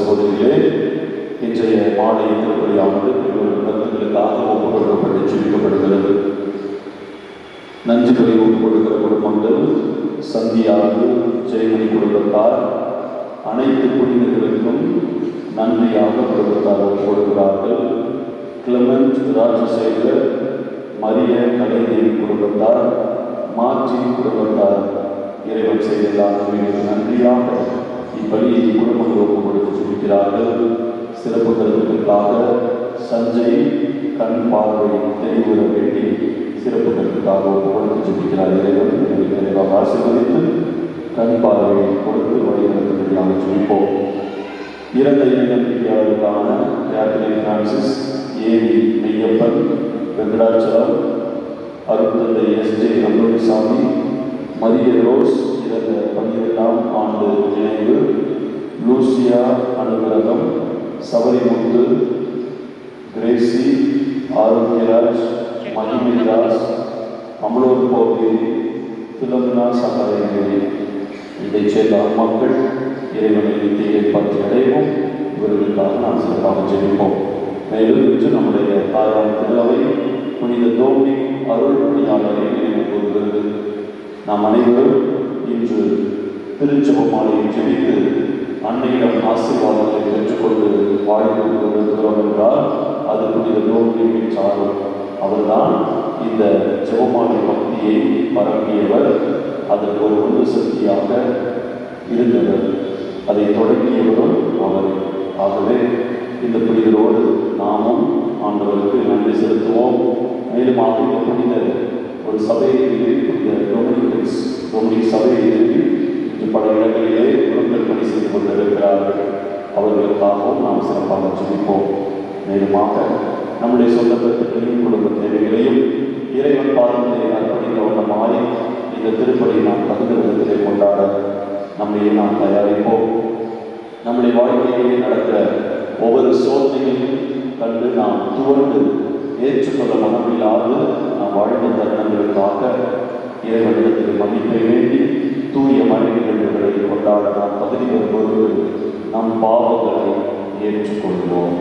சகோதரிகளே, இன்றைய மாலை திருப்பலியானது கருத்துக்களுக்காக ஒப்புக்கொடுக்கப்பட்டு ஜெபிக்கப்படுகிறது. நஞ்சு பலி ஒப்புக்கொடுக்கிற குடும்பங்கள் சந்தியாகு ஜெயமணி குடும்பத்தார் அனைத்து புனிதர்களுக்கும் நன்றியாக குடும்பத்தார் ஒப்புக்கொடுக்கிறார்கள். கிளமெண்ட் ராஜசேகர், மரிய கலைதேவி குடும்பத்தார், மார்ஜி குடும்பத்தார் இறைவன் செய்ததான நன்றியாக இப்பலியை குடும்பங்கள் ஒப்புக் கொடுத்து ஜெபிக்கிறார்கள். சிறப்பு கருத்துக்களாக சஞ்சய் கண் பார்வை தெளிவுற வேண்டி சிறப்பு கருத்துக்காக ஒப்புக் கொடுத்து ஜெபிக்கிறார். இறைவன் நிறைவாக ஆசீர்வதித்து கண் பார்வையை கொடுத்து வழிநடத்தும்படியாக ஜெபிப்போம். இறந்த நம்பிக்கையாளருக்கான Catherine Francis, AV Meyyappan, Venkatachalam, அருட்தந்தை எஸ்.ஜே. அந்தோணிசாமி, மரிய ரோஸ் இறந்த 12ஆம் ஆண்டு நினைவு, லூசியா அனுகிரகம், சபரிமுத்து, கிரேசி, ஆரோக்கியராஜ், மணிமிதாஸ், அமலோர் கோவி, பிலம்னா சகோதரி, இதைச் சேர்ந்த அம்மாக்கள் இறைவனை நித்திய பற்றி அடைவோம். இவர்களுக்காக நாம் சிறப்பாக ஜெபிப்போம். மேலும் இன்று நம்முடைய தாயார் திருவை புனித தோமி அருள் பணியாளரை நினைவு கூறுகிறது. நாம் அனைவரும் இன்று திருச்செபமாலையை ஜெபித்து அன்னையிடம் ஆசீர்வாதத்தை பெற்றுக்கொண்டு வாழ்ந்து கொண்டிருக்கிறோம் என்றால் அது புனித தோமியின் சாரும். அவர்தான் இந்த ஜெபமாலை பக்தியை பரப்பியவர், அதற்கு ஒரு உந்து சக்தியாக இருந்தவர், அதை தொடங்கியவரும் அவர். ஆகவே இந்த புனிதரோடு நாமும் ஆண்டவருக்கு நன்றி செலுத்துவோம். மேலும் இந்த புனித ஒரு சபையை புனித டொமினிக் சபையை இன்று பல இடங்களிலே குழுக்கள் பணி செய்து கொண்டிருக்கிறார்கள். அவர்களுக்காகவும் நாம் சிறப்பாக ஜெபிப்போம். மேலுமாக நம்முடைய சொந்த கருத்துக்களையும் குடும்ப தேவைகளையும் இறைவன் பாதங்களை அர்ப்பணித்த வண்ணமாய் இந்த திருப்பலி நாம் தகுந்த விதத்திலே கொண்டாட நம்மையே நாம் தயாரிப்போம். நம்முடைய வாழ்க்கையிலே நடக்கிற ஒவ்வொரு சோதனையையும் கண்டு நாம் துவண்டு ஏற்றுக்கொள்ள மனமில்லாது நாம் வாழ்ந்த தருணங்களுக்காக இறைவனிடத்தில் மன்னிப்பை வேண்டி தூய மறை நிகழ்வுகளை கொண்டாட நாம் பகுதி வரும்போது நம் பாவங்களை ஏற்றுக்கொள்வோம்.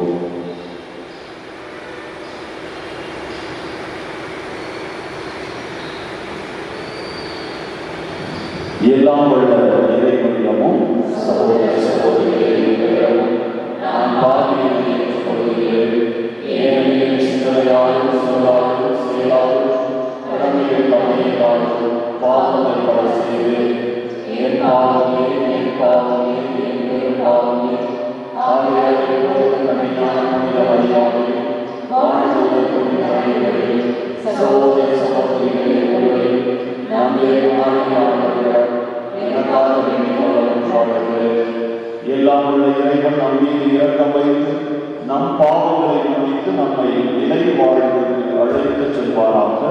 எல்லாம் வல்ல இறைவனிடமும் சகோதர சகோதரிகளிடமும் நான் பாவியை ஏற்றுக்கொள்கிறேன். ஏனெனில் சிந்தனையாலும் சொல்லாலும் செயலாலும் கடமையில் தவறியதாலும் பாவங்களை பல செய்தேன். என் பாவமே என் பாவமே என் பெரும் பாவமே. ஆகையால் கண்ணியான புனித மரியாதையும் வாழ்வுள்ள புனித அனைவரையும் சகோதர சகோதரிகளை ஒருவரையும் நம்முடைய எல்லாம் உள்ள இறைவன் நம் மீது இரக்கம் வைத்து நம் பாவங்களை மன்னித்து நம்மை நிலை வாழ்வுக்கு அழைத்து செல்வாராக.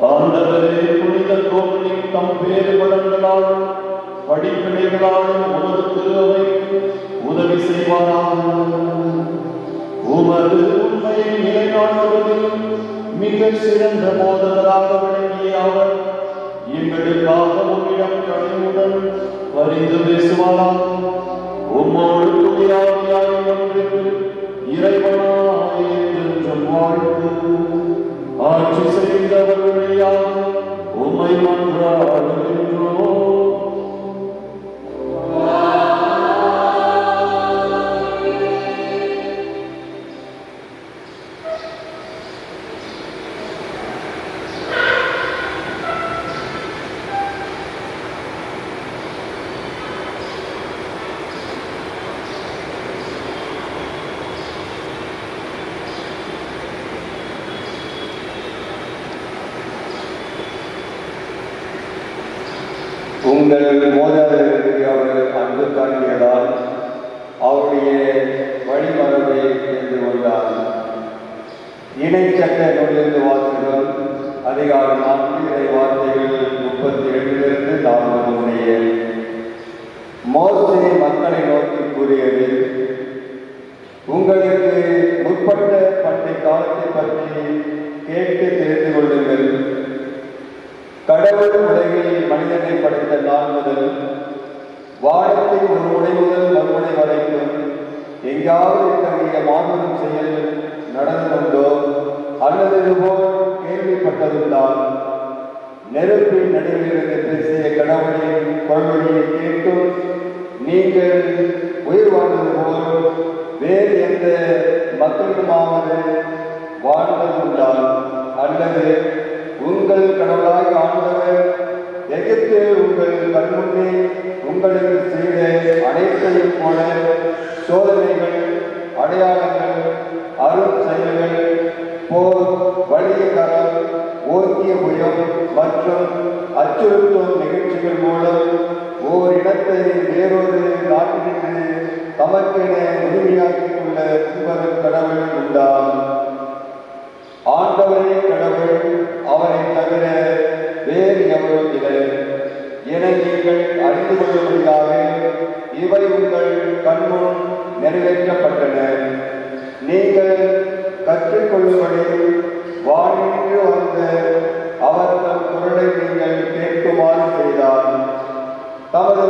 ஆண்டவரே, புனித தோமனிக் தம் பேறு வளங்களாலும் படிப்பினைகளாலும் உமது திருவைக்கு உதவி செய்வாராக. உமது உண்மையை நிலைநாட்டுவதில் மிக சிறந்த போதகராக விளங்கிய அவர் எங்களுக்காக உம்மிடம் கனிவுடன் பரிந்து பேசுவாராக. உம்மோடு துணியாவியாய் ஒன்றிற்கு இறைவனாய் என்றென்றும் வாழ்ந்து ஆட்சி செய்தவர் வழியாக உம்மை மன்றாடுகின்றோம். உங்கள் மோதலுக்கு அவர் அன்பு காட்டியதால் அவருடைய வழிமரபை தெரிந்து கொண்டார். இணைச்சட்ட நூலிலிருந்து வாசகம் அதிகாரம் 4 வார்த்தைகள் 37 40 மோசே மக்களை நோக்கி கூறியது, உங்களுக்கு முற்பட்ட பண்டை காலத்தை பற்றி கேட்டு தெரிந்து கொள்ளுங்கள். கடவுள் உலகில் மனிதனை படைத்த நாள் முதல் வானத்தின் ஒரு முனை முதல் மறுமுனை வரைக்கும் எங்காவது இத்தகைய மாபெரும் செயல் நடந்ததுண்டோ அல்லது இதுபோல் கேள்விப்பட்டதுதான்? நெருப்பின் நடுவிலிருந்து பேசிய கடவுளின் குரல்வழியை கேட்டும் நீங்கள் உயிர் வாழ்ந்தது போல் வேறு எந்த மக்களுமாவது வாழ்ந்ததுண்டால் அல்லது உங்கள் கடவுளாய் ஆண்டவர் எகிப்தில் உங்கள் கண்முன்னே உங்களுக்கு செய்த அனைத்தையும் போல சோதனைகள், அடையாளங்கள், அருள் செயல்கள், போர், வலிய கரம், ஓக்கிய புயம் மற்றும் அச்சுறுத்தும் நிகழ்ச்சிகள் மூலம் ஓர் இனத்தை வேறொரு நாட்டிற்கு தமக்கென உரிமையாக்கிக் கொள்ள வரும் கடவுள் உண்டாம். ஆண்டவரே கடவுள், அவரை தவிர வேறு எவரும் இல்லை என நீங்கள் அறிந்து கொள்ளும்படியாக இவை உங்கள் கண்முன் நிறைவேற்றப்பட்டன. நீங்கள் கற்றுக்கொள்ளும்படி வானின்று வந்த அவர் தம் குரலை நீங்கள் கேட்குமாறு செய்தார். தமது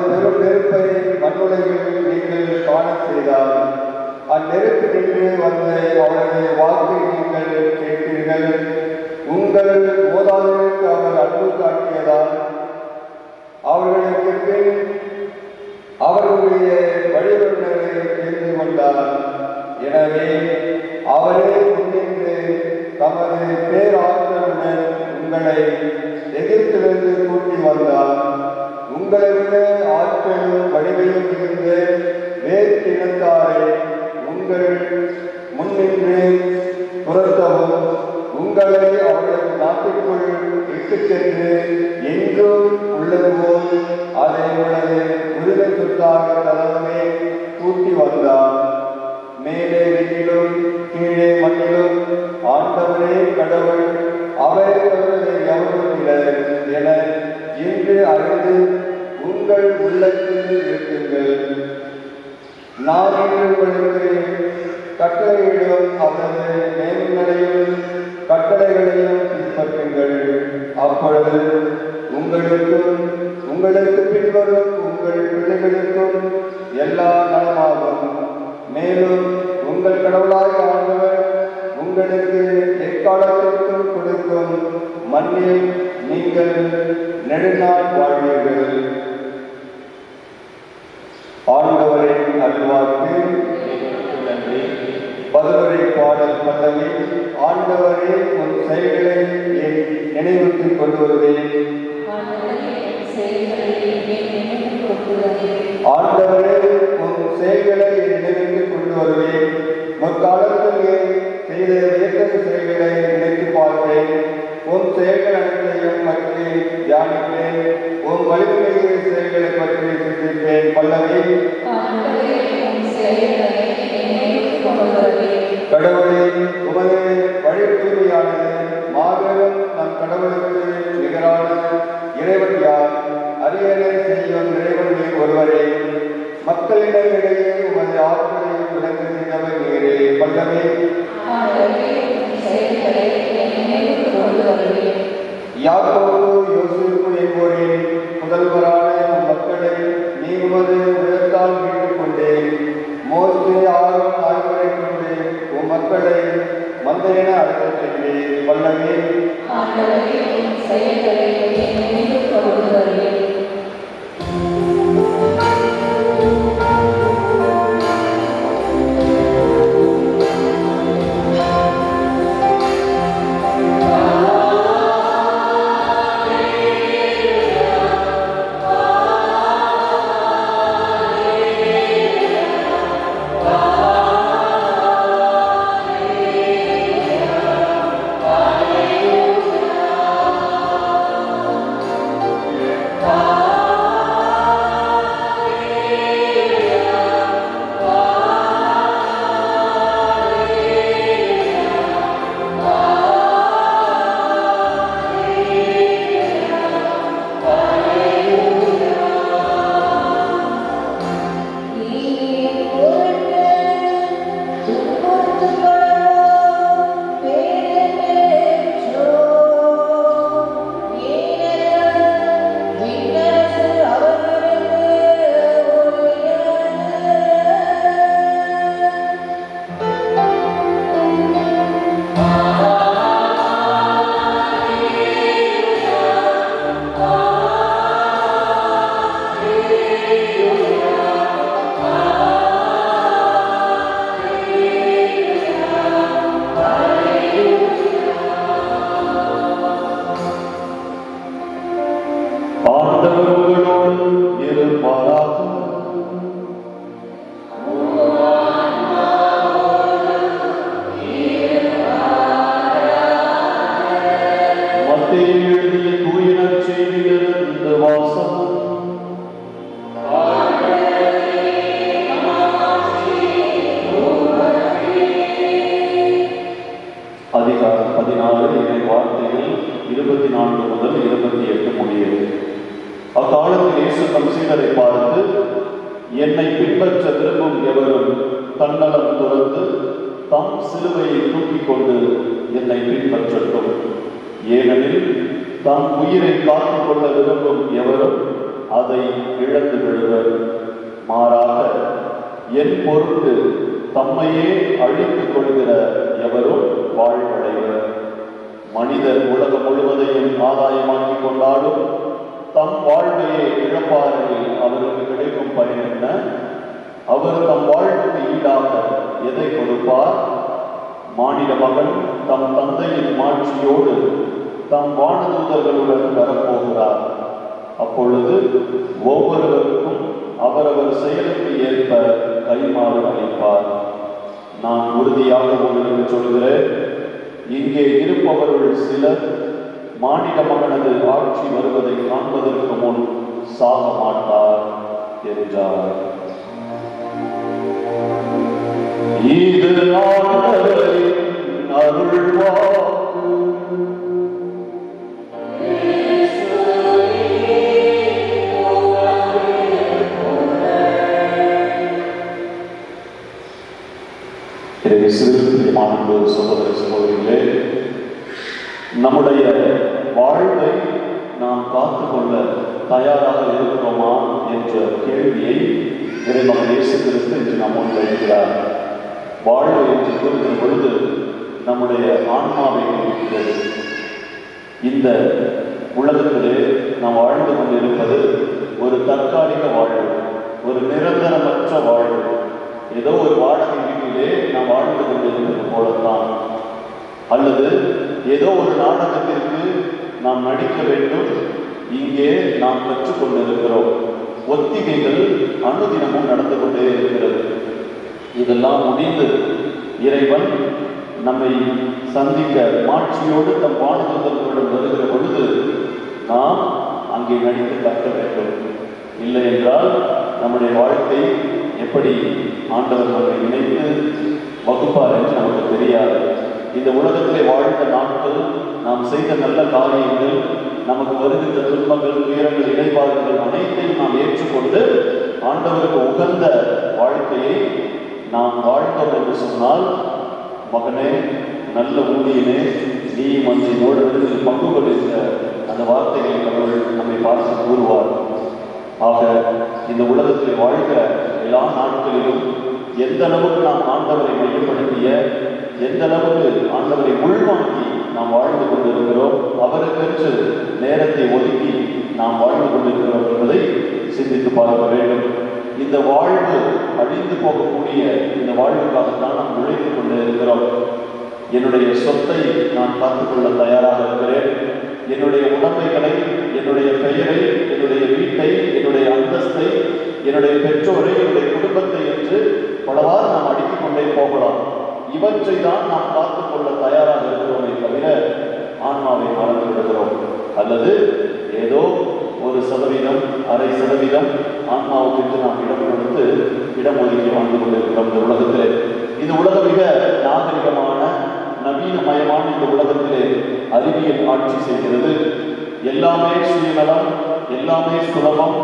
பெரும் நெருப்பை மண்ணுலகில் நீங்கள் காண செய்தார். அந்நெருப்பு நின்று வந்த அவரது வாக்கை நீங்கள் கேட்டீர்கள். உங்கள் மூதாதையருக்கு அவர் அன்பு காட்டியதால் அவர்களுக்கு பின் அவர்களுடைய வழிபடுகளை தெரிந்து கொண்டார். எனவே அவரே முன்னின்று தமது பேராற்றலுடன் உங்களை எகிப்திலிருந்து கூட்டி வந்தார். உங்களுக்கு ஆற்றலும் வலிமையும் மிகுந்த வேற்று இனத்தாரை உங்கள் முன்னின்று துரத்தவும் உங்களை அவரது நாட்டுக்குள் இட்டுச் சென்று எங்கும் உள்ளது போல் அதை உனது உரிமை சொத்தாக தளமே கூட்டி வந்தார். மேலே விண்ணிலும் கீழே மண்ணிலும் ஆண்டவரே கடவுள், அவரை தவிர எவரும் இல்லை என இன்று அறிந்து உங்கள் உள்ளத்தில் இருக்குங்கள். நான் இன்று உங்களுக்கு கட்டளையிடும் அவரது நேர்மைகளையும் கட்டளைகளையும் பின்பற்றுங்கள். அப்பொழுது உங்களுக்கும் உங்களுக்கு பின்வரும் உங்கள் பிள்ளைகளுக்கும் எல்லா நலமாகும். மேலும் உங்கள் கடவுளாய் ஆண்டவர் உங்களுக்கு எக்காலத்திற்கும் கொடுக்கும் மண்ணில் நீங்கள் நெடுநாள் வாழ்வீர்கள். ஆண்டவரின் அருள்வாக்கு. பதிலுரை பாடல் பல்லவி. ஆண்டவரே உன் செயல்களை என் நினைவுக்கு கொண்டு வருவேன். ஆண்டவரே உன் செயல்களை என் நினைவுக்கு கொண்டு வருவேன். முற்காலத்தில் செய்த வியத்தகு செயல்களை நினைத்து பார்ப்பேன். உன் செயல்கள் அனைத்தையும் பற்றி தியானிப்பேன். உன் வலிமையை செயல்களை பற்றி சிந்திப்பேன். பல்லவி. கடவுளே, உமது வழி தூய்மையானது. மாபெரும் நம் கடவுளுக்கு நிகரான இறைவன் யார்? அரியணை செய்யும் இறைவனில் ஒருவரே. மக்களிடையே உமது ஆற்றலையும் விளங்க செய்தவர் நீரே. பல்லவி. யாக்கோபு யோசேப்பு என்போரின் முதல்வரான மக்களை நீ உமது உள்ளத்தால் மீட்டுக் கொண்டேன். மோசே ஆரோன் ஆகியோரை கொண்டு உம் மக்களை மந்தையென அழைத்துச் சென்றேன். பல்லவி. சீடரை பார்த்து, என்னை பின்பற்ற விரும்பும் எவரும் தன்னலம் துறந்து தம் சிலுவையை தூக்கிக் கொண்டு என்னை பின்பற்றட்டும். ஏனெனில் தம் உயிரை காத்துக் கொள்ள விரும்பும் எவரும் அதை இழந்து விடுவர். மாறாக என் பொருட்டு தம்மையே அழித்துக் கொள்கிற எவரும் வாழ்வடைவர். மனிதர் உலகம் முழுவதையும் ஆதாயமாக்கிக் கொண்டாலும் தம் வாழ்வையை இழப்பாரில் அவருக்கு கிடைக்கும் பயன் என்ன? அவர் தம் வாழ்வுக்கு ஈடாக எதை கொடுப்பார்? மானிட மகன் தம் தந்தையின் மாட்சியோடு தம் வானதூதர்களுடன் வரப்போகிறார். அப்பொழுது ஒவ்வொருவருக்கும் அவரவர் செயலுக்கு ஏற்ப கைமாறு அளிப்பார். நான் உறுதியாக உங்களுக்கு சொல்கிறேன், இங்கே இருப்பவர்கள் சிலர் மானிட மகனது ஆட்சி வருவதை காண்பதற்கு முன் சாக மாட்டார் என்றார். இது ஆண்டவரின் அருள்வாக்கு. சகோதர சகோதரிகளே, நம்முடைய வாழ்வை நாம் காத்துக்கொள்ள தயாராக இருக்கிறோமா என்ற கேள்வியை இறைமகன் இயேசு கிறிஸ்து இன்று நாம் முன்வைக்கிறார். வாழ்வு என்று கூறுகிற பொழுது நம்முடைய ஆன்மாவை குறிக்கிறது. இந்த உலகத்திலே நாம் வாழ்ந்து கொண்டிருப்பது ஒரு தற்காலிக வாழ்வு, ஒரு நிரந்தரமற்ற வாழ்வு. ஏதோ ஒரு வாடகை வீட்டிலே நாம் வாழ்ந்து கொண்டிருப்பது போலத்தான், அல்லது ஏதோ ஒரு நாடகத்திற்கு நாம் நடிக்க வேண்டும், இங்கே நாம் கற்றுக்கொண்டிருக்கிறோம். ஒத்திகைகள் அனுதினமும் நடந்து கொண்டே இருக்கிறது. இதெல்லாம் முடிந்து இறைவன் நம்மை சந்திக்க மாட்சியோடு தம் வானதூதர்களுடன் வருகிற பொழுது நாம் அங்கே நடித்து கற்க வேண்டும். இல்லை என்றால் நம்முடைய வாழ்க்கை எப்படி ஆண்டவர் நம்மை இணைத்து வகுப்பார் என்று நமக்கு தெரியாது. இந்த உலகத்திலே வாழ்ந்த நாட்கள், நாம் செய்த நல்ல காரியங்கள், நமக்கு வருகின்ற துன்பங்கள், துயரங்கள், இடைபாடுகள் அனைத்தையும் நாம் ஏற்றுக்கொண்டு ஆண்டவருக்கு உகந்த வாழ்க்கையை நாம் வாழ்ந்தோம் என்று சொன்னால், மகனே, நல்ல ஊழியனே, நீ மஞ்சளோடு பங்கு கொண்டிருந்த அந்த வார்த்தைகளை அவர்கள் நம்மை பார்த்து கூறுவார். ஆக இந்த உலகத்தில் வாழ்கிற எல்லா நாட்களிலும் எந்த அளவுக்கு நாம் ஆண்டவரை மையப்படுத்திய, எந்த அளவுக்கு ஆண்டவரை உள்வாங்கி நாம் வாழ்ந்து கொண்டிருக்கிறோம், அவருக்கென்று நேரத்தை ஒதுக்கி நாம் வாழ்ந்து கொண்டிருக்கிறோம் என்பதை சிந்தித்து பார்க்க வேண்டும். இந்த வாழ்வு அழிந்து போகக்கூடிய இந்த வாழ்வுக்காகத்தான் நாம் உழைத்துக் கொண்டு இருக்கிறோம். என்னுடைய சொத்தை நான் காத்துக்கொள்ள தயாராக இருக்கிறேன். என்னுடைய உடைமைகளை, என்னுடைய பெயரை, என்னுடைய வீட்டை, என்னுடைய அந்தஸ்தை, என்னுடைய பெற்றோரை, என்னுடைய குடும்பத்தை என்று பலவாறு நாம் அடித்துக் கொண்டே போகலாம். இவற்றை தான் நாம் காத்துக்கொள்ள தயாராக இருக்கிறோமே தவிர ஆன்மாவை மறந்து விடுகிறோம். அல்லது ஏதோ 1%, 0.5% ஆன்மாவுக்கு நாம் இடம் கொடுத்து இடம் ஒதுக்கி வாழ்ந்து கொண்டிருக்கிறோம் இந்த உலகத்திலே. இந்த உலகம் மிக நாகரிகமான, நவீனமயமான இந்த உலகத்திலே அறிவியல் ஆட்சி செய்கிறது. எல்லாமே சுயநலம், எல்லாமே சுலபம்,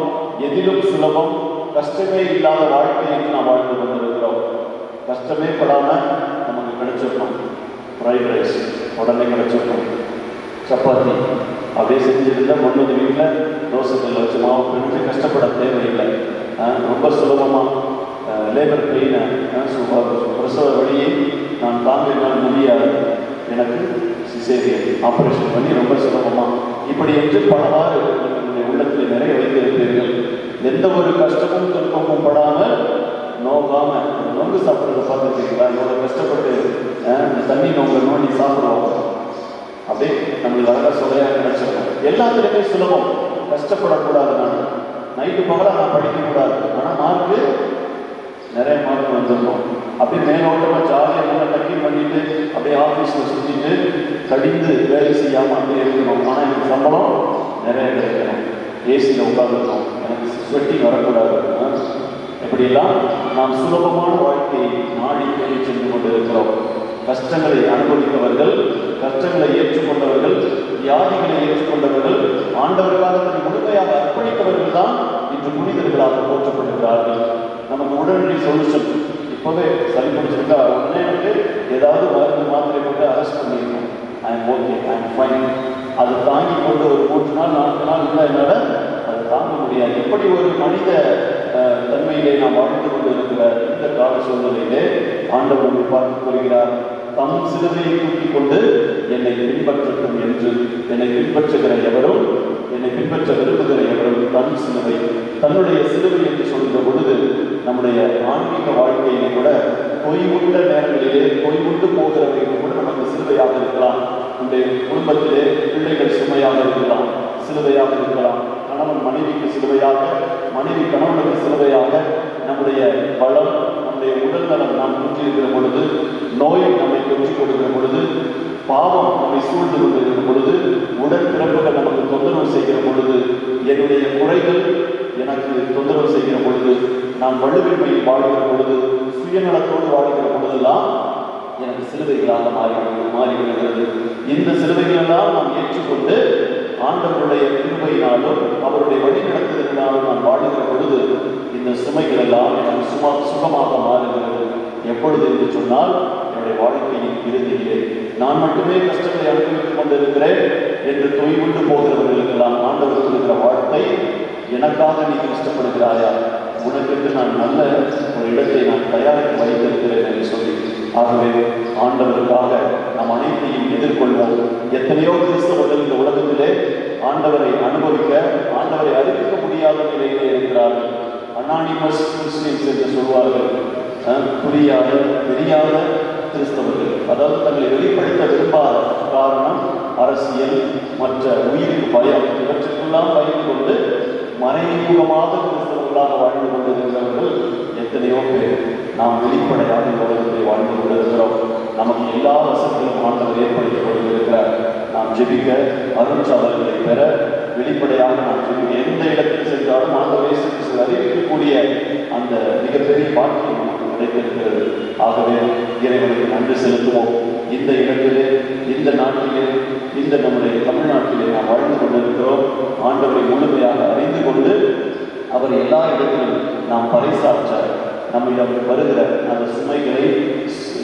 எதிலும் சுலபம், கஷ்டமே இல்லாத வாழ்க்கை என்று நாம் வாழ்ந்து கொண்டிருக்கிறோம். கஷ்டமே படாமல் நமக்கு கிடைச்சிருக்கோம். ஃப்ரைட் ரைஸ் உடனே கிடைச்சிருக்கோம். சப்பாத்தி அப்படியே செஞ்சுருந்தா முன்னது வீட்டில் தோசைக்கல்ல வச்சு மாவு பிடிச்சி கஷ்டப்பட தேவையில்லை. ரொம்ப சுலபமாக லேபர் பெயினை, பிரசவ வழியை நான் தாங்கினால் முடியாது, எனக்கு சிசேரியன் ஆப்ரேஷன் பண்ணி ரொம்ப சுலபமாக, இப்படி என்று பலவாறு என்னுடைய உள்ளத்தில் நிறைய வைத்திருப்பீர்கள். எந்த ஒரு கஷ்டமும் துன்பமும் படாமல் நோகாமல் நொங்கு சாப்பிட்றத பார்த்துருக்கீங்களா? எவ்வளோ கஷ்டப்பட்டு இந்த தண்ணி நோங்க நோண்டி சாப்பிடுவோம். அப்படியே நம்மளுக்கு அழகாக சுவையாக கிடைச்சிருக்கோம். எல்லாத்துலேயுமே சுலபம். கஷ்டப்படக்கூடாது. நான் நைட்டு பகலாக நான் படிக்கக்கூடாது, ஆனால் மார்க்கு நிறைய மார்க் வந்துருக்கோம். அப்படியே மேலோட்டமாக ஜாலியாக நல்லா டக்கிங் பண்ணிட்டு அப்படியே ஆஃபீஸில் சுற்றிட்டு கடிந்து வேலை செய்யாமல் அப்படியே இருக்கணும். ஆனால் எனக்கு சம்பளம் நிறைய கிடைக்கணும். ஏசியில் உட்காந்துருக்கோம், எனக்கு ஸ்வெட்டிங் வரக்கூடாது. எப்படியெல்லாம் நாம் சுலபமான வாழ்க்கையை நாடி தேடி சென்று கொண்டு இருக்கிறோம். கஷ்டங்களை அனுபவித்தவர்கள், கஷ்டங்களை ஏற்றுக்கொண்டவர்கள், வியாதிகளை ஏற்றுக்கொண்டவர்கள், ஆண்டவருக்காக தன்னை முழுமையாக அர்ப்பணித்தவர்கள் தான் இன்று புனிதர்களாக போற்றப்படுகிறார்கள். நமக்கு உடனடி சொல்யூஷன், இப்போவே சளி பிடிச்சிருக்கா உடனே ஏதாவது மருந்து மாத்திரை போட்டு அரெஸ்ட் பண்ணிடணும். I am okay, I am fine. அது தாங்கி கொண்டு ஒரு 3 நாள் 4 நாள் இல்லை என்னால் அதை தாங்க முடியாது. இப்படி ஒரு மனித தன்மையிலே நாம் வாழ்ந்து கொண்டு இருக்கிற இந்த கால சூழ்நிலையிலே ஆண்டவர் நம்மை பார்த்து கொள்கிறார், தம் சிலுவையை தூக்கிக் கொண்டு என்னை பின்பற்றட்டும் என்று. என்னை பின்பற்றுகிற எவரும், என்னை பின்பற்ற விரும்புகிற எவரும் தன் சிலுவை, தன்னுடைய சிலுவை என்று சொல்கிற பொழுது நம்முடைய ஆன்மீக வாழ்க்கையிலே கூட பொய்வுண்ட நேரங்களிலே பொய்வுண்டு போகிறவர்கள் கூட நமக்கு சிலுவையாக இருக்கலாம். நம்முடைய குடும்பத்திலே பிள்ளைகள் சுமையாக இருக்கலாம், சிலுவையாக இருக்கலாம். கணவன் மனைவிக்கு சிலுவையாக, மனைவி கணவனுக்கு சிலுவையாக. நம்முடைய பலம், நம்முடைய உடல் நலம் நாம் தூற்றியிருக்கிற பொழுது, நோய் நம்மை தொற்றிக் கொடுக்கிற பொழுது, பாவம் நம்மை சூழ்ந்து கொண்டிருக்கிற பொழுது, உடல் பிறப்புகள் நமக்கு தொந்தரவு செய்கிற பொழுது, என்னுடைய குறைகள் எனக்கு தொந்தரவு செய்கிற பொழுது, நான் வலுவின்மையில் வாழ்கிற பொழுது, சுயநலத்தோடு வாழ்கிற பொழுதெல்லாம் எனக்கு சிலுவைகளாக மாறிவிடுகிறது. இந்த சிலுவைகளெல்லாம் நாம் ஏற்றுக்கொண்டு ஆண்டவருடைய கிருபையினாலும் அவருடைய வழி நடத்துதலினாலும் நான் வாழ்கிற பொழுது இந்த சுமைகள் எல்லாம் எனக்கு சுகமாக மாறுகிறது. எப்பொழுது என்று சொன்னால், என்னுடைய வாழ்க்கையின் இறுதியிலே. நான் மட்டுமே கஷ்டங்களை அனுபவித்துக் கொண்டிருக்கிறேன் என்று தொய்வுண்டு போகிறவர்களுக்கெல்லாம் ஆண்டவர் சொல்கிற வார்த்தை, எனக்காக நீ கஷ்டப்படுகிறாயா, உனக்கு நான் நல்ல ஒரு இடத்தை நான் தயாரித்து வைத்திருக்கிறேன் என்று சொல்லி. ஆகவே ஆண்டவருக்காக நாம் அனைத்தையும் எதிர்கொள்வோம். எத்தனையோ கிறிஸ்தவர்கள் இந்த உலகத்திலே ஆண்டவரை அனுபவிக்க, ஆண்டவரை அறிவிக்க முடியாத நிலையிலே இருக்கிறார்கள். அனானிமஸ் கிறிஸ்டியன்ஸ் என்று சொல்வார்கள். புரியாத தெரியாத கிறிஸ்தவர்கள், அதாவது தங்களை வெளிப்படுத்த விரும்பாத காரணம் அரசியல், மற்ற உயிருக்கு பயம், இவற்றுக்கெல்லாம் பயந்து கொண்டு மறைமுகமாக கிறிஸ்தவர்களாக வாழ்ந்து கொண்டிருக்கிறவர்கள் எத்தனையோ பேர். நாம் வெளிப்படையாக இந்த உலகத்தை வாழ்ந்து கொண்டிருக்கிறோம். நமக்கு எல்லா வசதிகளும் ஆண்டவர் ஏற்படுத்திக் கொண்டிருக்கிறார். நாம் ஜெபிக்க, அருட்சாதல்களை பெற, வெளிப்படையாக நாம் ஜெபிக்க, எந்த இடத்தில் சென்றாலும் ஆண்டவர் அறிவிக்கக்கூடிய அந்த மிகப்பெரிய பாக்கியம் நமக்கு கிடைத்திருக்கிறது. ஆகவே இறைவனுக்கு நன்றி செலுத்துவோம். இந்த இடத்திலே, இந்த நாட்டிலே, இந்த நம்முடைய தமிழ்நாட்டிலே நாம் வாழ்ந்து கொண்டிருக்கிறோம். ஆண்டவரை முழுமையாக அறிந்து கொண்டு அவர் எல்லா இடத்திலும் நாம் பறைசாற்ற, நம்மிடம் வருகிற அந்த சுமைகளை,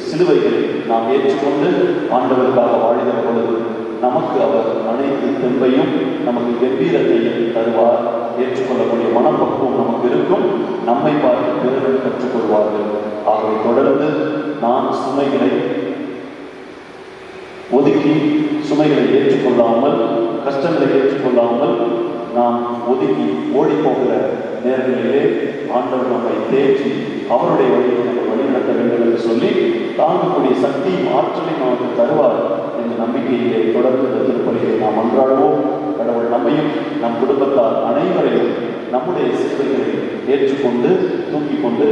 சிலுவைகளை நாம் ஏற்றுக்கொண்டு ஆண்டவருக்காக வாழ்கிற பொழுது நமக்கு அவர் அனைத்து தெம்பையும், நமக்கு கம்பீரத்தையும் தருவார். ஏற்றுக்கொள்ளக்கூடிய மனப்பக்குவம் நமக்கு இருக்கும். நம்மை பார்த்து பிறர்கள் கற்றுக்கொள்வார்கள். ஆகவே தொடர்ந்து நாம் சுமைகளை ஒதுக்கி, சுமைகளை ஏற்றுக்கொள்ளாமல், கஷ்டங்களை ஏற்றுக்கொள்ளாமல் நாம் ஒதுக்கி ஓடிப்போகிற நேரங்களிலே ஆண்டவர் நம்மை தேற்றி அவருடைய வழியை நம்ம வழிநடத்த வேண்டும் என்று சொல்லி தாங்கக்கூடிய சக்தியும் ஆற்றலையும் நமக்கு தருவார் என்ற நம்பிக்கையிலே தொடர்ந்து இந்த திருப்பலியை நாம் அன்றாடுவோம். கடவுள் நம்மையும் நம் குடும்பத்தார் அனைவரையும் நம்முடைய சிலுவைகளை ஏற்றுக்கொண்டு தூக்கிக் கொண்டு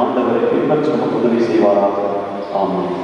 ஆண்டவரை பின்பற்ற நமக்கு உதவி செய்வாராக. ஆமென்.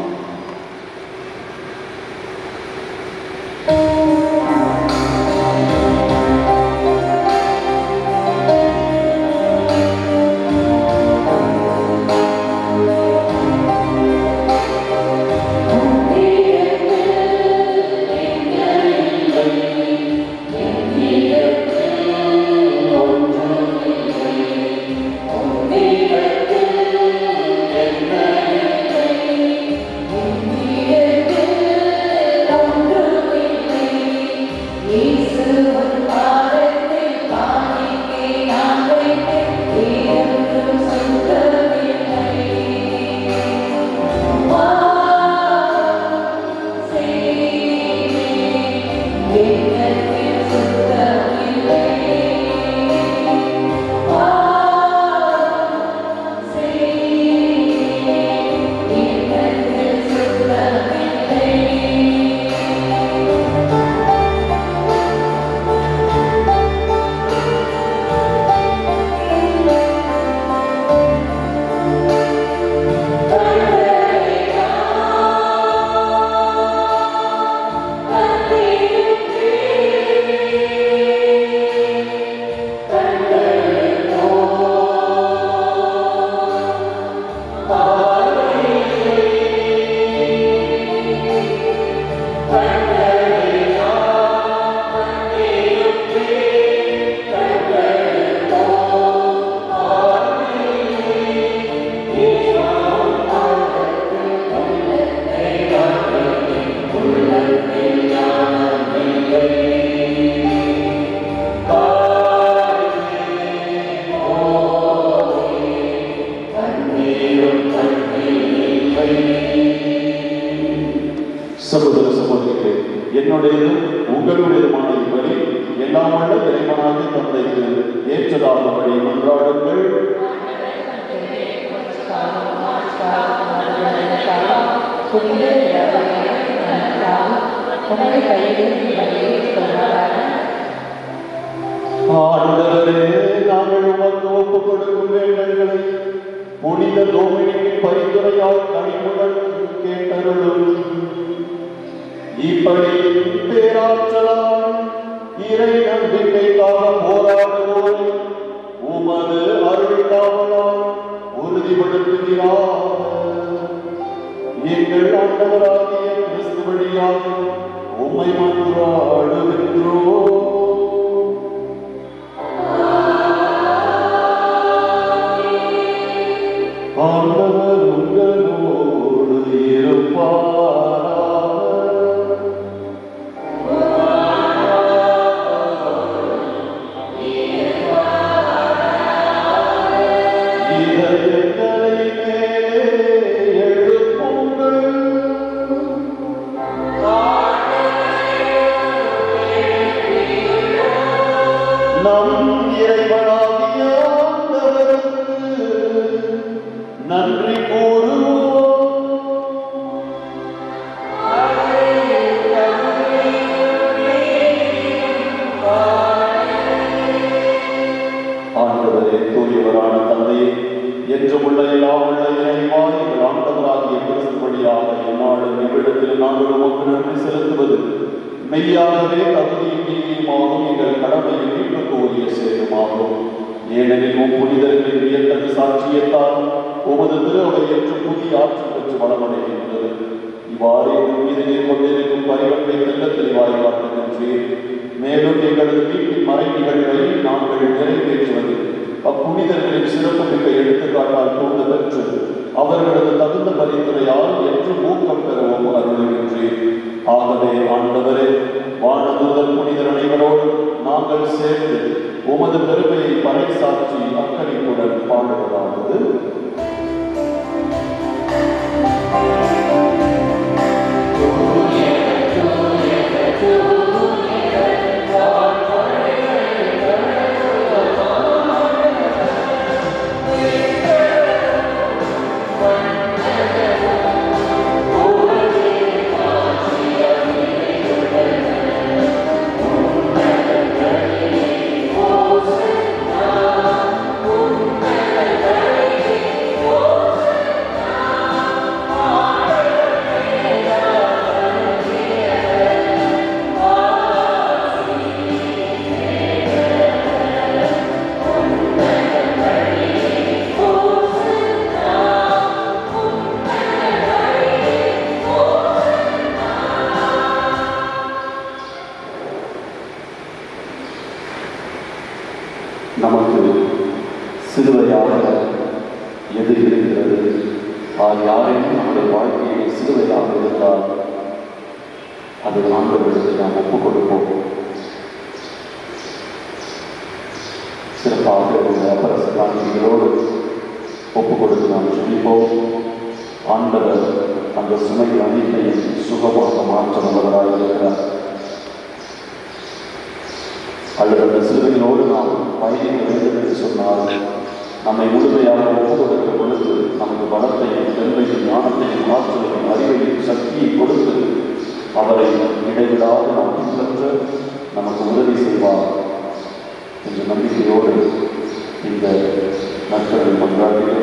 சகோதர சகோதரிகளே, என்னுடையதும் உங்களுடையதுமான இப்படி எல்லாம் உள்ள இறைவனாகிய தந்தைக்கு ஏற்றதாகும்படி மன்றாடுங்கள். ஆண்டவரே, நாங்கள் உமக்கு ஒப்புக் கொடுக்கும் வேண்டல்களை புனித டோமினிக்கின் பரிந்துரையால் கனிவுடன் கேட்டருளும். இப்படி பேராற்றலால் இறை நம்பிக்கைக்காக போராடுவோரை உமது அருள் காவலால் உறுதிப்படுத்துகிறார். எங்கள் ஆண்டவராகிய கிறிஸ்து வழியாக உம்மை மன்றாடுகின்றோம். ஆண்டவர் உங்களோடு இருப்பாராக. இதயங்களை மேலே எழுப்புங்கள். நம் இறைவனாகிய ஆண்டவருக்கு நன்றி கூறுவோம். ஆண்டவரே, தூயவரான தந்தையே, என்றும் உள்ள எல்லாம் உள்ள இறைவா, எங்கள் ஆண்டவராகிய கிறிஸ்து வழியாக எந்நாளும் எவ்விடத்தில் நாங்கள் உமக்கு நன்றி செலுத்துவது மெய்யாகவே தகுதியும் நீதியுமாகும், எங்கள் கடமையை மீட்புக்கு உரிய செயலுமாகும். ஏனெனில் உம் புனிதர்களின் வியத்தகு சாட்சியத்தால் உமது திருவை ஏற்று புதிய ஆற்றல் பெற்று வளமடைகின்றது. இவ்வாறு எங்கள் மீது நீர் கொண்டிருக்கும் பரிவத்தை தெல்ல தெளிவாய் காட்டுகின்றீர். மேலும் எங்களது வீட்டின் மறை நிகழ்வை நாங்கள் நிறைவேற்றுவது அப்புனிதர்களின் சிறப்பு மிக்க எடுத்துக்காட்டால் தூண்ட பெற்று அவர்களது தகுந்த பரிந்துரையால் என்று ஊக்கம் பெறவும் அருளுகின்றீர். ஆகவே ஆண்டவரே, வானதூதர் புனிதர் அனைவரோடு நாங்கள் சேர்ந்து உமது பெருமையை பறைசாற்றி அக்கறையுடன் பாடுவதாவது. நமக்கு சிலுவையாக எது இருக்கிறது? யாரையும் நம்முடைய வாழ்க்கையை சிலுவையாக இருந்தால் அது ஆண்டவர்களுக்கு நாம் ஒப்புக் கொடுப்போம். சிறப்பாக இந்த அப்பரச காட்சிகளோடு ஒப்புக் கொடுத்து நாம் ஜெபிப்போம். ஆண்டவர் அந்த சுமைகள் அனைத்தையும் சுகமாக மாற்ற வல்லவராக இருக்கிறார். அல்லது அந்த சிலுவைகளோடு நாம் பயணிக்க வேண்டும் என்று சொன்னால் நம்மை முழுமையாக ஒப்புக் கொடுக்க பொழுது நமக்கு பலத்தையும் பெருமையும் ஞானத்தையும் ஆற்றலையும் அறிவையும் சக்தியை கொடுத்து அவரை இடைவிடாது நாம் பின்பற்ற நமக்கு உதவி செய்வார் என்ற நம்பிக்கையோடு இந்த நற்கடல் மன்றாட்டிலே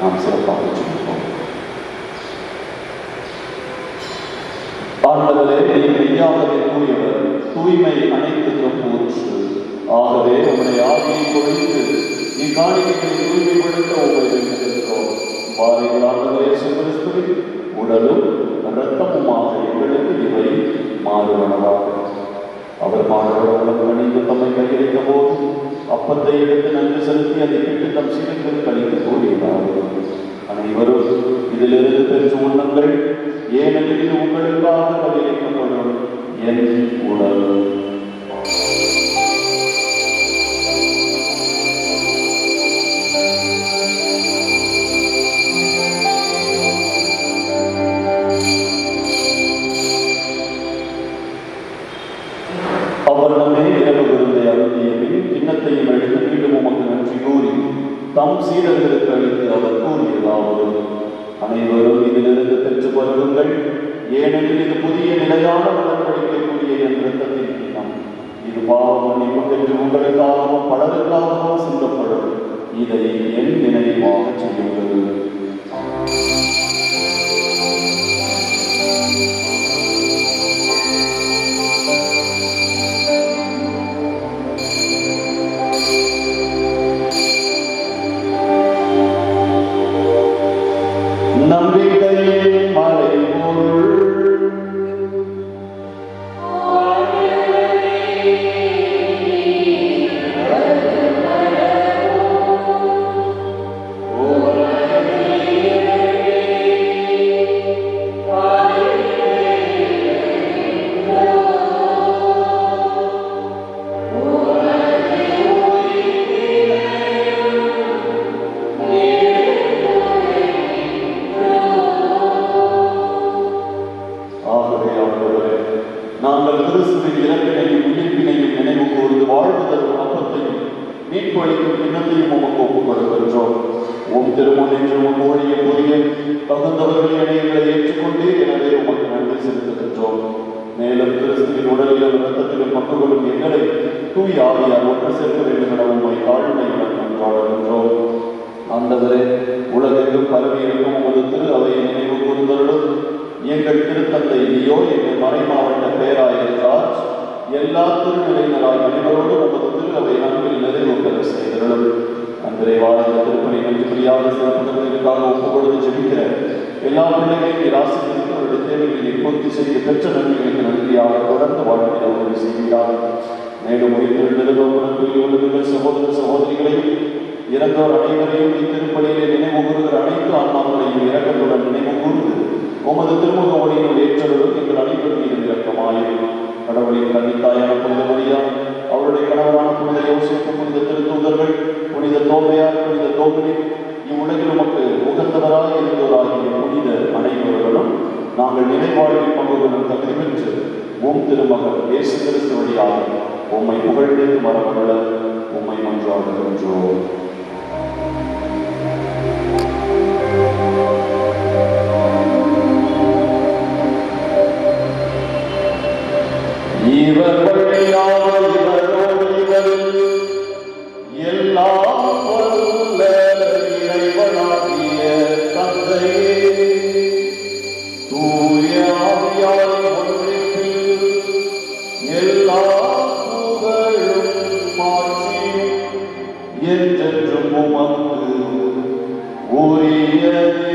நாம் சிறப்பாக சொல்லிப்போம். ஆண்டவரே, நீ மெய்யாகவே தூயவர், தூய்மை அனைத்துக்கும் ஊற்று. ஆகவே உம்முடைய ஆவியை பொழிந்து இக்காணிக்கைகளை தூய்மைப்படுத்த உம்மை வேண்டுகின்றோம். வாருங்கள் ஆண்டவரே, இயேசு கிறிஸ்துவின் உடலும் இரத்தமுமாக எங்களுக்கு இவை மாறுவனவாக. அவர் மாணவர்களும் கணிந்து தம்மை கையளித்த போது அப்பத்தை எடுத்து நன்றி செலுத்தி அதை விட்டு தம் சீடர்கள் கழித்து கூறினார்கள். அனைவரும் இதிலிருந்து பெற்று உண்ணுங்கள், ஏனெனில் இது உங்களுக்காக கையளிக்கப்படும் என் உடல். அனைவரும் இதிலிருந்து பெற்று பருகுங்கள். ஏனெனில் இது புதிய நிலையான உடன்படிக்கைக்குரிய என் இரத்தத்தின் கிண்ணம். இது பாவ மன்னிப்பு பெற்று உங்களுக்காகவும் பலருக்காகவும் சிந்தப்படும். இதை என் நினைவாக செய்யுங்கள். நம்பிக்கையின் மறைபொருள். நாங்கள் கிறிஸ்துவின் இறப்பினையும் உயிர்ப்பினையும் நினைவு கூர்ந்து வாழ்வு தரும் அப்பத்தையும் மீட்பளிக்கும் கிண்ணத்தையும் உமக்கு ஒப்புக் கொடுக்கின்றோம். உம் திருமண் என்று உம் ஊழிய புதிய தகுந்தவர்கள் இணையங்களை ஏற்றுக்கொண்டு எனவே உமக்கு நன்றி செலுத்துகின்றோம். மேலும் கிறிஸ்துவின் உடலிலும் இரத்தத்திலும் பங்கு கொள்ளும் எங்களை தூய் ஆவியார் ஒன்று சேர்க்க வேண்டும் என உண்மை தாழ்மையுடன் கொண்டாடுகின்றோம். ஆண்டவரே, உலகெங்கும் பரவி இருக்கும் உமது திரு அவையை நினைவு கூர்ந்தருளும். எங்கள் திருத்தந்தை லியோ, எங்கள் மறைமாவட்ட பேராயர் ஜார்ஜ், எல்லா திருநிலையினராய் அனைவரோடு உமது திரு அவை அன்பில் நிறைவு பெற செய்தருளும். அன்றே வாழ்ந்த திருப்பணி நன்றியாக சிறப்புகளுக்காக ஒப்புக் கொடுத்து ஜெபிக்கிற எல்லா பிள்ளைகளையும் ராசிகளுக்கு அவருடைய தேவைகளை பூர்த்தி செய்து பெற்ற நன்மைகளுக்கு நன்றியாக தொடர்ந்து வாழ்க்கை உதவி செய்கிறார். மேலும் உயிர்த்தெழுந்தவர்கள் சகோதர சகோதரிகளையும் இறந்தோர் அனைவரையும் இத்திருப்பணியிலே நினைவு கூறுகிற அனைத்து ஆன்மாக்களையும் இரக்கத்துடன் நினைவு கூர்ந்து உமது திருமுக ஒளியினுள் ஏற்றவர்களும் எங்கள் அனைவர் மீது இரக்கமாயும். கடவுளின் கன்னித்தாயான புனித மரியா, அவருடைய கணவரான புனித யோசேப்பு, புனித திருத்தூதர்கள், புனித தோமையார், புனித தோமினிக், இவ்வுலகில் உமக்கு உகந்தவராக இருந்தோராகிய புனித அனைவர்களும் நாங்கள் நினைவாழ்வில் பங்கு கொள்ளும் தகுதி பெற்று உம் திருமகன் இயேசு கிறிஸ்து வழியாக உம்மை புகழ்ந்து மரபுள்ள உம்மை மன்றாடுகின்றோம். இவர் வழியாக இவரோடு இவரில் எல்லாம் வல்ல இறைவனாகிய தந்தையே, தூய ஆவியாரின் ஒன்றிப்பில் எல்லா புகழும் மாட்சியும் என்றென்றும் உமக்கு உரியதே.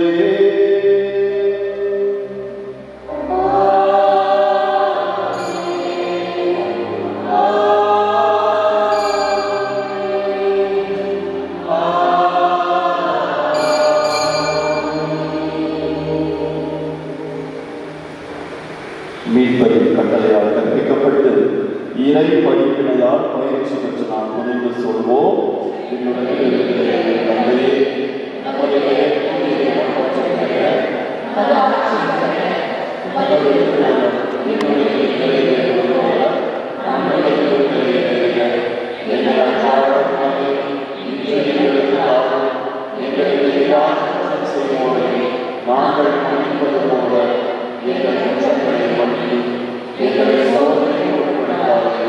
மீட்பரின் கட்டளையால் கற்பிக்கப்பட்டு இறை படிப்பினையால் பயிற்சி பெற்று நான் துணைந்து சொல்வோம். என்னுடைய தந்தையே, நமது பெயர் நாங்கள் மன்னிப்பது போல எங்கள் குற்றங்களை மன்னி எங்களை சோதனைக்கு உட்படுத்தாதே,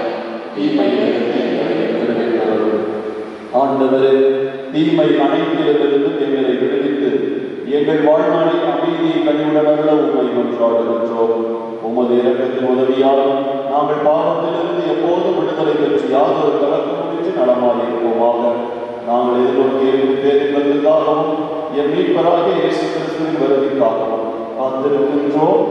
தீமையிலிருந்து எங்களை விடுவித்தருளும். ஆண்டவரே, தீமை அனைத்திலிருந்து எங்களை விடுவித்து எங்கள் வாழ்நாளில் அமைதியை கனிவுடன் அருள உம்மை மன்றாடுகின்றோம். உமது இரக்கத்தின் உதவியால் நாங்கள் பாவத்திலிருந்து எப்போதும் விடுதலை பெற்று யாதொரு கலக்கமின்றி நலமாயிருப்போமாக. நாங்கள் எதிர்நோக்கிய பேரின்பத்துக்காகவும் என் மீட்பராகிய இயேசு கிறிஸ்துவின் வருகைக்காகவும் காத்திருக்கின்றோம்.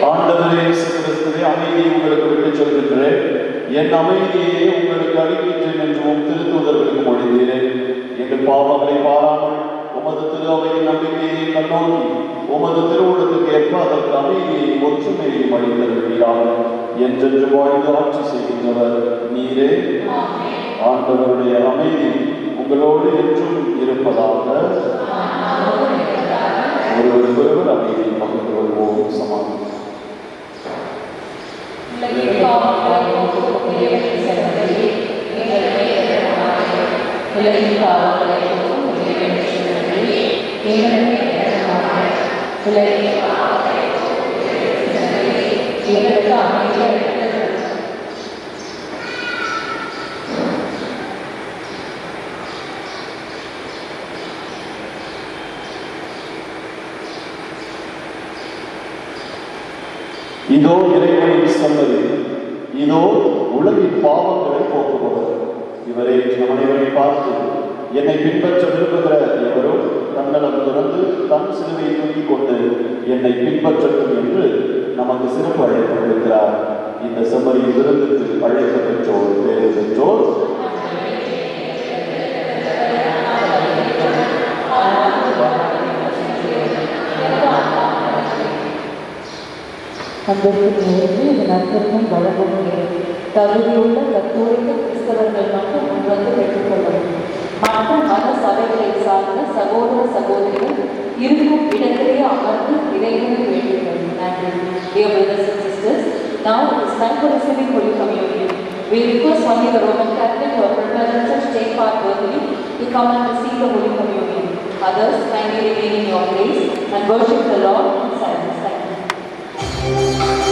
ஆண்டவரே இயேசு கிறிஸ்துவே, அமைதியை உங்களுக்கு விட்டுச் செல்கின்றேன், என் அமைதியை உங்களுக்கு அளிக்கின்றேன் என்று உம் திருத்தூதர்களுக்கு மொழிந்தீரேன். எங்கள் பாவங்களை பாராமல் உமது திரு அவையின் நம்பிக்கையை கண்ணோக்கி உமது திருவுடத்துக்கு ஏற்ப அதற்கு அமைதியை ஒற்றுமையையும் அளித்தருள்வீராக. என்றென்று வாழ்ந்து ஆட்சி செய்கின்றவர் நீரே. ஆண்டவருடைய அமைதி உங்களோடு என்றும் இருப்பதாக. ஒருவருக்கொருவர் அமைதியை பகிர்ந்து கொள்வோம். சமாதானம். உலகின் பாவங்களை போக்கும் இறைவன் நன்றி. எங்களுக்கு இரக்கமாக உலகின் பாவங்களை போக்கும் நன்றி. எங்களுக்கு அமைதியாக இருக்கிறது. இதோ இறைவனின் சன்னதி, இதோ உலகின் பாவங்களை போக்குபவர். இவரை நம் அனைவரை பார்த்து என்னை பின்பற்ற விரும்புகிற எவரும் தன்னலம் துறந்து தன் சிலுவையை தூக்கிக் கொண்டு என்னை பின்பற்றட்டும் என்று நமக்கு சிறப்பு அழைப்பு விடுக்கிறார். இந்த செம்மறியின் விருந்துக்கு அழைப்பு பெற்றோர் பேறு பெற்றோர். அன்பிற்கு நேர்ந்து இந்த நற்கருணை வழங்குகிறது. தகுதியுள்ள கத்தோலிக்க கிறிஸ்தவர்கள் மட்டும் முன்வந்து பெற்றுக்கொள்ள வேண்டும். மற்ற மத சபைகளை சார்ந்த சகோதர சகோதரிகள் இருக்கும் இடத்திலே அமர்ந்து இறைவனை வேண்டுங்கள். நன்றி. Dear brothers and sisters, now it is time for receiving Holy Communion. We request only the Roman Catholic or representatives take part worthily to come and receive the Holy Communion. Others, kindly remain in your place and worship the Lord in silence. Thank you.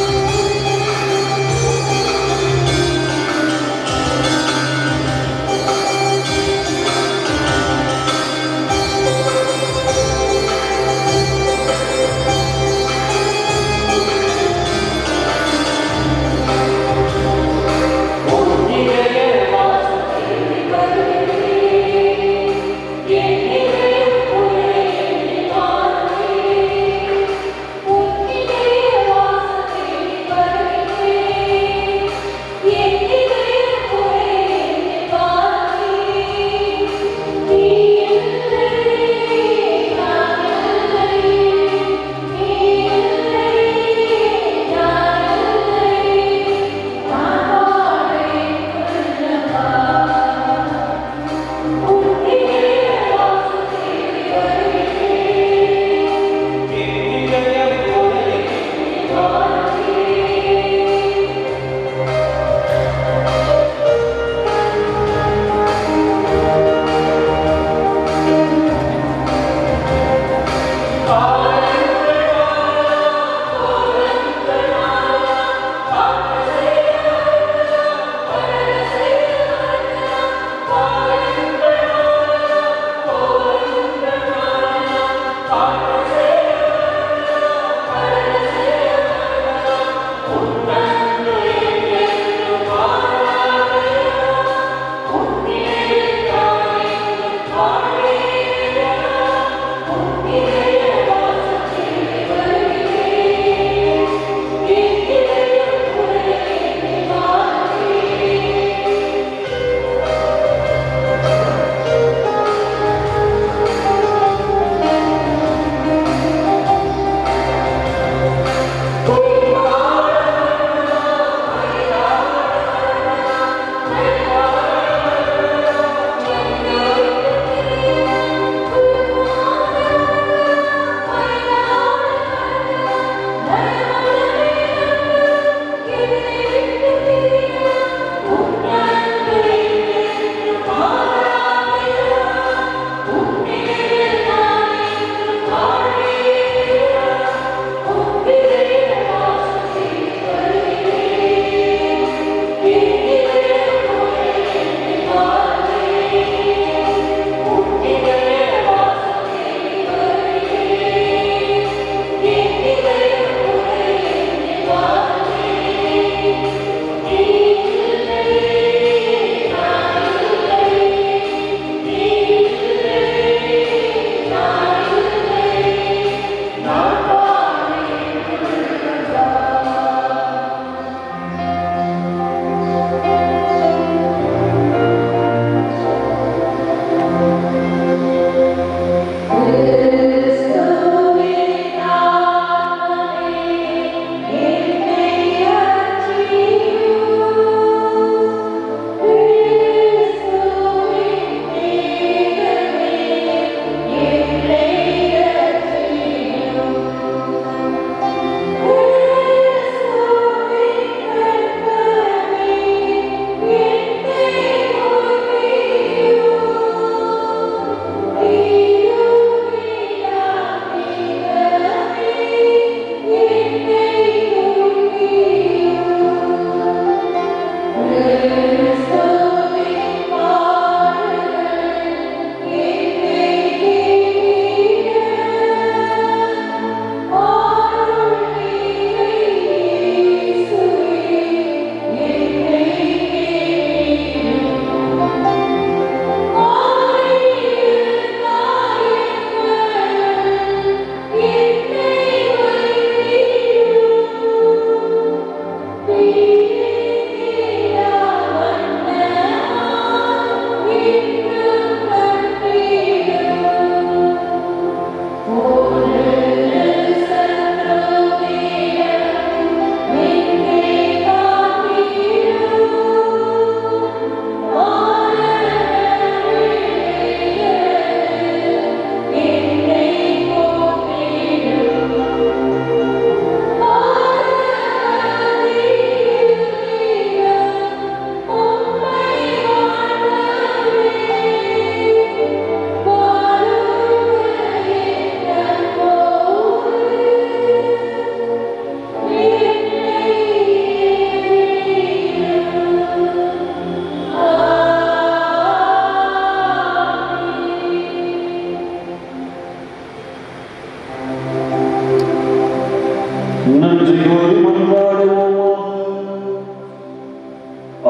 நன்றி கூறி மன்றாடுவோமாக.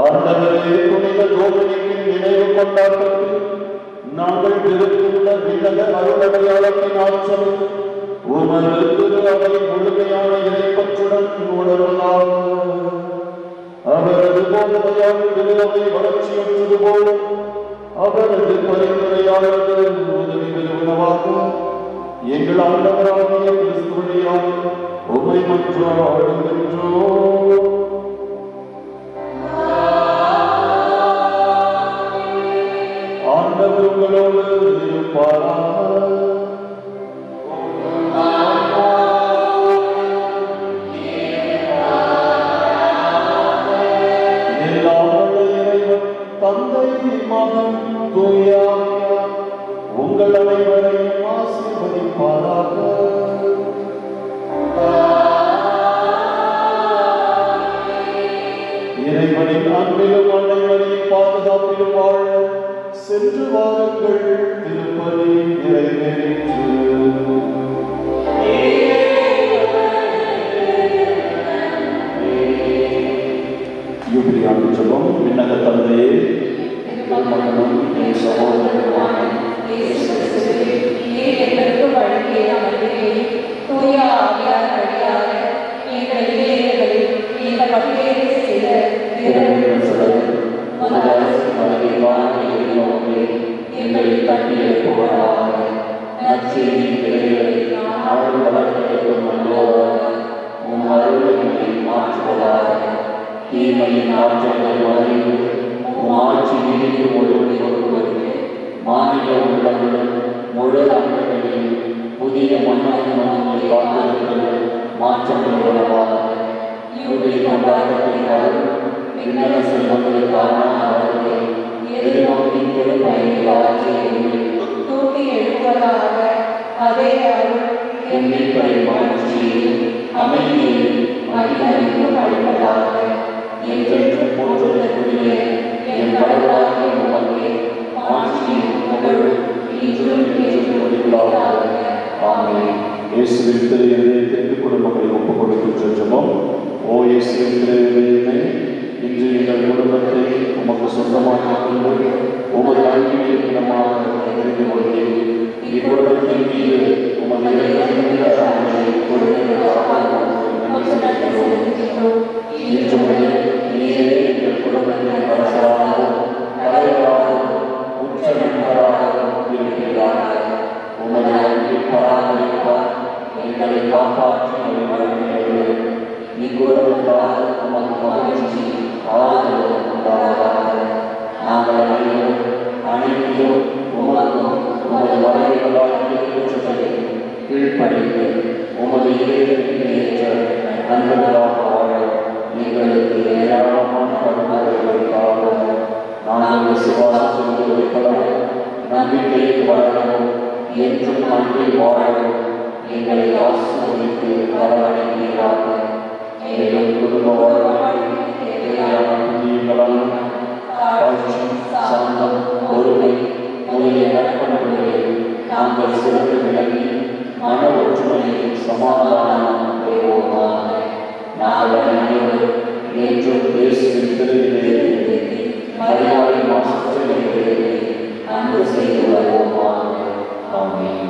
ஆண்டவரே, புனித டோமினிக்கின் நினைவு கொண்டாட்டத்தில் நாங்கள் பெற்றுள்ள விண்ணக அருளடையாளத்தின் ஆற்றல் உமது திரு அவை முழுமையான இறைப்பற்றுடன் உணர்வதாக. அவரது போதனையால் திரு அவை வளர்ச்சியுற்றது போல அவரது பரிந்துரையாளர்கள் உதவி பெறுவனவாக எங்கள் ஆண்டவராகிய கிறிஸ்து வழியாக உம்மை மன்றாடுகின்றோம். ஆண்டவர் உங்களோடு இருப்பாராக. தந்தை, மகன், தூய ஆவியார் உங்கள் அனைவரையும் ஆசீர்வதிப்பாராக. இறைவனின் அன்பிலும் அனைவரையும் பாதுகாப்பிலும் வாழ சென்று வாருங்கள். திருப்பதி நிறைவேறிற்று. யூபிலியான் சொல்லும். விண்ணக தந்தையே, மகனும் என் சகோதரனுமான எங்களுக்கு வழங்கிய நம்பிக்கையை தூய ஆவியார் வழியாக எங்கள் இதயங்களில் இந்த பட்டியலை செய்த எங்களை கட்டி எழுப்புவதாக. நற்செய்தி நாளும் வளர்த்தெடுக்கும் மன்னோராக உன் அருள்களை மாற்றுவதாக. தீமையின் ஆற்றலை அறிந்து உன் ஆட்சி நீடித்து ஒழுங்கு கொடுப்பது மாநில உள்ளங்களும் முழு அங்கங்களில் புதிய மன்னரை காத்திருக்கிறது மாற்றம் பெறுவதாக. யூபிலி கொண்டாட்டத்தின் விண்ணக செல்வங்களுக்கான அவர்களை எதிர்நோக்கி பெருமையாற்றி தூக்கி எழுப்பதாக. அதே அருள் எண்ணிப்பை மகிழ்ச்சியில் அமைதியில் மகிழ்ச்சிக்கு அளிப்பதாக. என்றென்று போற்றுதற்குரிய என் கடவுளாகிய உமக்கே ஆட்சியும் புகழும் இன்றும் என்றும் உண்டாவதாக. ஆமென். இயேசுவின் திரு இதயத்திற்கு குடும்பங்களை ஒப்புக் கொடுக்கின்ற ஜெபம். ஓ இயேசுவின் திரு இதயமே, இன்று எங்கள் குடும்பத்தை உமக்கு சொந்தமாக்கிக் கொண்டு உமது அன்பின் இருப்பிடமாக தெரிந்து கொள்கிறேன். இக்குடும்பத்தின் மீது உமது இறைவனின் அருளை கொடுக்கிறதற்காக நன்றி செலுத்துகிறோம். இன்று முதல் நீரே எங்கள் குடும்பத்தின் அரசராகவும் தலைவராகவும் உச்ச நண்பராகவும் இருக்கிறார்கள். உமது அன்பின் பராமரிப்பால் எங்களை காப்பாற்றி வழிநடத்துகிறீர்கள். இக்குடும்பத்தால் உமது மகிழ்ச்சி ஆறுதல் உண்டாவதாக. நாங்கள் அனைவரும் அனைத்திலும் உமக்கும் உமது வரைகளாகிய திருச்சபையை கீழ்ப்படிந்து உமது இதயத்திற்கு ஏற்ற நண்பர்களாக வாழ எங்களுக்கு ஏராளமான பரிந்துரைகளுக்காகவும் நாங்கள் விசுவாசம் கொள்வதற்காகவும் நம்பிக்கையில் வளரவும் என்றும் அன்பில் வாழவும் எங்களை ஆசீர்வதித்து வரவழைக்கிறாக. எங்கள் குடும்ப வாழ்க்கையில் தேவையான புதிய பலனும் காட்சி, சாந்தம், பொறுமை முதலிய நற்பண்புகளை நாங்கள் சிறந்து விளங்கி மன ஒற்றுமையில் சமாதானம் பெறுவோமாக. நாங்கள் அனைவரும் என்றும் இயேசுவின் திருவிழை மரியாதை மாசத்தை அன்பு செய்து வருவோமாக. ஆமென்.